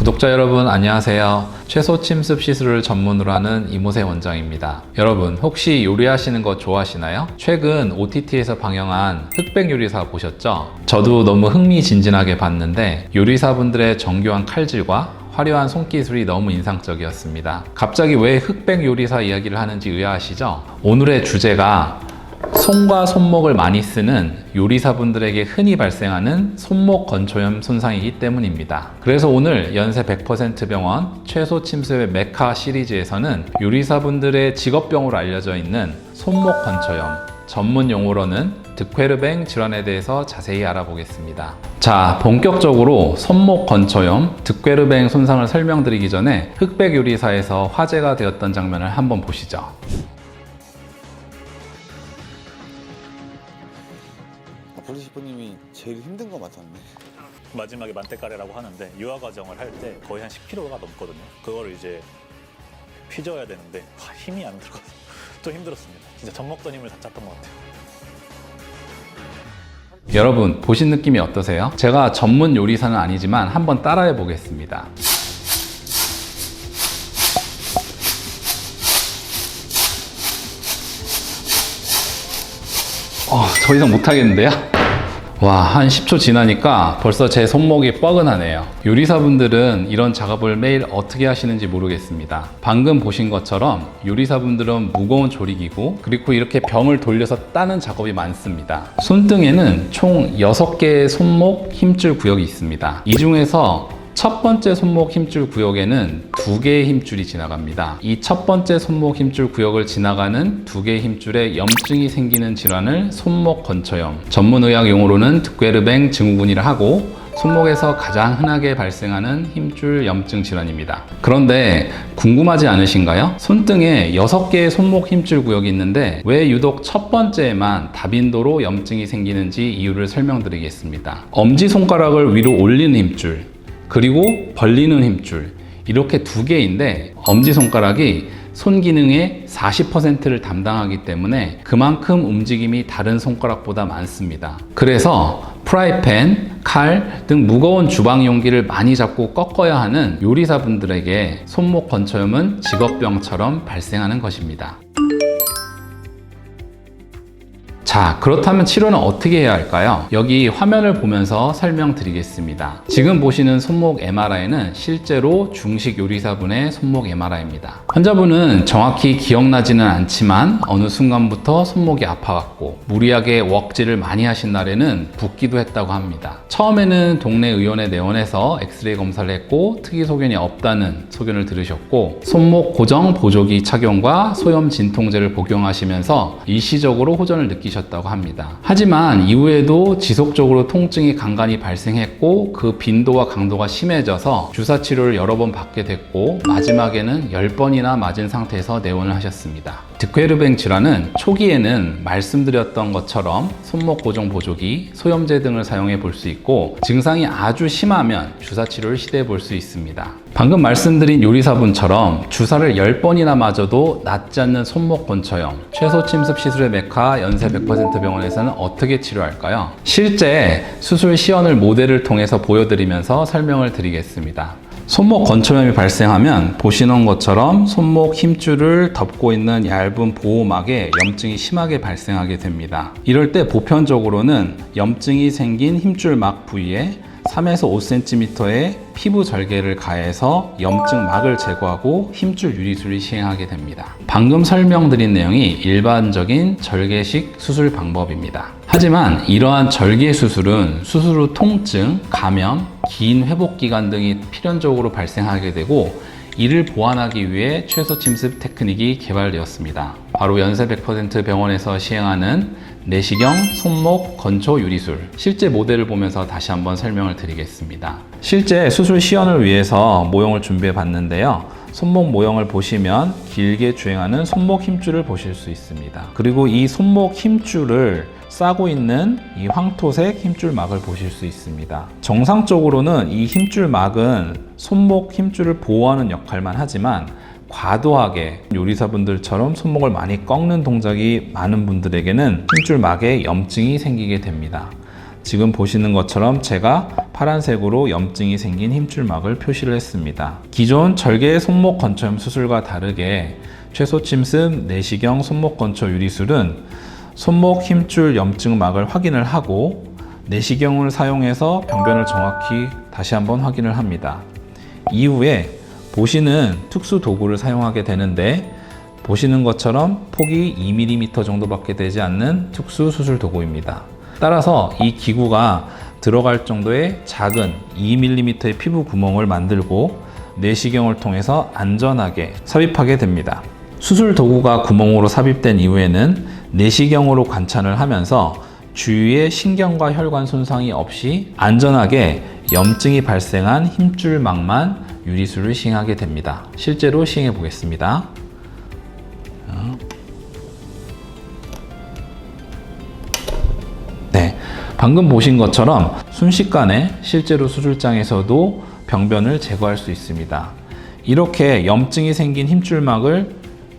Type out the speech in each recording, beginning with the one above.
구독자 여러분 안녕하세요. 채소 침습 시술을 전문으로 하는 이모세 원장입니다. 여러분 혹시 요리하시는 거 좋아하시나요? 최근 OTT에서 방영한 흑백 요리사 보셨죠? 저도 너무 흥미진진하게 봤는데 요리사분들의 정교한 칼질과 화려한 손기술이 너무 인상적이었습니다. 갑자기 왜 흑백 요리사 이야기를 하는지 의아하시죠? 오늘의 주제가 손과 손목을 많이 쓰는 요리사분들에게 흔히 발생하는 손목 건초염 손상이기 때문입니다. 그래서 오늘 연세 100% 병원 채소 침습의 메카 시리즈에서는 요리사분들의 직업병으로 알려져 있는 손목 건초염, 전문 용어로는 득회르뱅 질환에 대해서 자세히 알아보겠습니다. 자, 본격적으로 손목 건초염, 득회르뱅 손상을 설명드리기 전에 흑백 요리사에서 화제가 되었던 장면을 한번 보시죠. 벌써 셰프님이 제일 힘든 거 맡았네. 마지막에 만테카레라고 하는데 유화 과정을 할 때 거의 한 10kg가 넘거든요. 그거를 이제 휘저어야 되는데 힘이 안 들어가서 좀 힘들었습니다. 진짜 젖 먹던 힘을 다 짰던 것 같아요. 여러분 보신 느낌이 어떠세요? 제가 전문 요리사는 아니지만 한번 따라해 보겠습니다. 더 이상 못하겠는데요? 와, 한 10초 지나니까 벌써 제 손목이 뻐근하네요. 요리사분들은 이런 작업을 매일 어떻게 하시는지 모르겠습니다. 방금 보신 것처럼 요리사분들은 무거운 조리기구 그리고 이렇게 병을 돌려서 따는 작업이 많습니다. 손등에는 총 6개의 손목 힘줄 구역이 있습니다. 이 중에서 첫 번째 손목 힘줄 구역에는 2개의 힘줄이 지나갑니다. 이 첫 번째 손목 힘줄 구역을 지나가는 2개의 힘줄에 염증이 생기는 질환을 손목 건초염, 전문의학 용어로는 득회르뱅 증후군이라 하고 손목에서 가장 흔하게 발생하는 힘줄 염증 질환입니다. 그런데 궁금하지 않으신가요? 손등에 6개의 손목 힘줄 구역이 있는데 왜 유독 첫 번째에만 다빈도로 염증이 생기는지 이유를 설명드리겠습니다. 엄지손가락을 위로 올리는 힘줄, 그리고 벌리는 힘줄, 이렇게 2개인데 엄지손가락이 손 기능의 40%를 담당하기 때문에 그만큼 움직임이 다른 손가락보다 많습니다. 그래서 프라이팬, 칼 등 무거운 주방 용기를 많이 잡고 꺾어야 하는 요리사분들에게 손목 건초염은 직업병처럼 발생하는 것입니다. 자, 그렇다면 치료는 어떻게 해야 할까요? 여기 화면을 보면서 설명드리겠습니다. 지금 보시는 손목 MRI는 실제로 중식 요리사분의 손목 MRI입니다. 환자분은 정확히 기억나지는 않지만 어느 순간부터 손목이 아파갖고 무리하게 웍질을 많이 하신 날에는 붓기도 했다고 합니다. 처음에는 동네 의원에 내원해서 엑스레이 검사를 했고 특이 소견이 없다는 소견을 들으셨고 손목 고정 보조기 착용과 소염 진통제를 복용하시면서 일시적으로 호전을 느끼셨다고 합니다. 하지만 이후에도 지속적으로 통증이 간간히 발생했고 그 빈도와 강도가 심해져서 주사 치료를 여러 번 받게 됐고 마지막에는 10번이나 맞은 상태에서 내원을 하셨습니다. 득회르뱅 질환은 초기에는 말씀드렸던 것처럼 손목 고정 보조기, 소염제 등을 사용해 볼 수 있고 증상이 아주 심하면 주사 치료를 시도해 볼 수 있습니다. 방금 말씀드린 요리사분처럼 주사를 10번이나 맞아도 낫지 않는 손목 건초염, 채소 침습 시술의 메카 연세 100% 병원에서는 어떻게 치료할까요? 실제 수술 시연을 모델을 통해서 보여드리면서 설명을 드리겠습니다. 손목 건초염이 발생하면 보시는 것처럼 손목 힘줄을 덮고 있는 얇은 보호막에 염증이 심하게 발생하게 됩니다. 이럴 때 보편적으로는 염증이 생긴 힘줄막 부위에 3에서 5cm의 피부 절개를 가해서 염증막을 제거하고 힘줄 유리술을 시행하게 됩니다. 방금 설명드린 내용이 일반적인 절개식 수술 방법입니다. 하지만 이러한 절개 수술은 수술 후 통증, 감염, 긴 회복 기간 등이 필연적으로 발생하게 되고 이를 보완하기 위해 채소 침습 테크닉이 개발되었습니다. 바로 연세 100% 병원에서 시행하는 내시경 손목 건초 유리술, 실제 모델을 보면서 다시 한번 설명을 드리겠습니다. 실제 수술 시연을 위해서 모형을 준비해 봤는데요. 손목 모형을 보시면 길게 주행하는 손목 힘줄을 보실 수 있습니다. 그리고 이 손목 힘줄을 싸고 있는 이 황토색 힘줄막을 보실 수 있습니다. 정상적으로는 이 힘줄막은 손목 힘줄을 보호하는 역할만 하지만 과도하게 요리사분들처럼 손목을 많이 꺾는 동작이 많은 분들에게는 힘줄막에 염증이 생기게 됩니다. 지금 보시는 것처럼 제가 파란색으로 염증이 생긴 힘줄막을 표시를 했습니다. 기존 절개 손목 건초염 수술과 다르게 최소침습 내시경 손목 건초 유리술은 손목 힘줄 염증막을 확인을 하고 내시경을 사용해서 병변을 정확히 다시 한번 확인을 합니다. 이후에 보시는 특수 도구를 사용하게 되는데, 보시는 것처럼 폭이 2mm 정도밖에 되지 않는 특수 수술 도구입니다. 따라서 이 기구가 들어갈 정도의 작은 2mm의 피부 구멍을 만들고 내시경을 통해서 안전하게 삽입하게 됩니다. 수술 도구가 구멍으로 삽입된 이후에는 내시경으로 관찰을 하면서 주위에 신경과 혈관 손상이 없이 안전하게 염증이 발생한 힘줄막만 유리술을 시행하게 됩니다. 실제로 시행해 보겠습니다. 네, 방금 보신 것처럼 순식간에 실제로 수술장에서도 병변을 제거할 수 있습니다. 이렇게 염증이 생긴 힘줄막을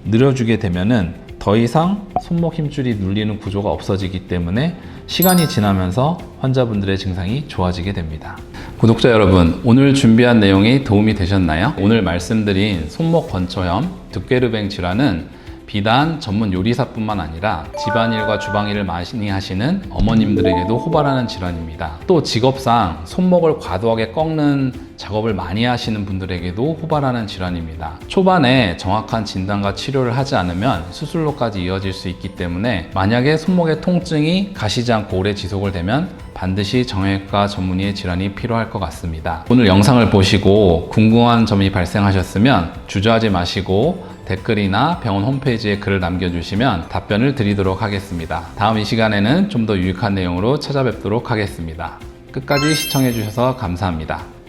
늘어주게 되면은 더 이상 손목 힘줄이 눌리는 구조가 없어지기 때문에 시간이 지나면서 환자분들의 증상이 좋아지게 됩니다. 구독자 여러분, 오늘 준비한 내용이 도움이 되셨나요? 오늘 말씀드린 손목 건초염, 두께르뱅 질환은 비단 전문 요리사뿐만 아니라 집안일과 주방일을 많이 하시는 어머님들에게도 호발하는 질환입니다. 또 직업상 손목을 과도하게 꺾는 작업을 많이 하시는 분들에게도 호발하는 질환입니다. 초반에 정확한 진단과 치료를 하지 않으면 수술로까지 이어질 수 있기 때문에 만약에 손목의 통증이 가시지 않고 오래 지속을 되면 반드시 정형외과 전문의의 질환이 필요할 것 같습니다. 오늘 영상을 보시고 궁금한 점이 발생하셨으면 주저하지 마시고 댓글이나 병원 홈페이지에 글을 남겨주시면 답변을 드리도록 하겠습니다. 다음 이 시간에는 좀 더 유익한 내용으로 찾아뵙도록 하겠습니다. 끝까지 시청해주셔서 감사합니다.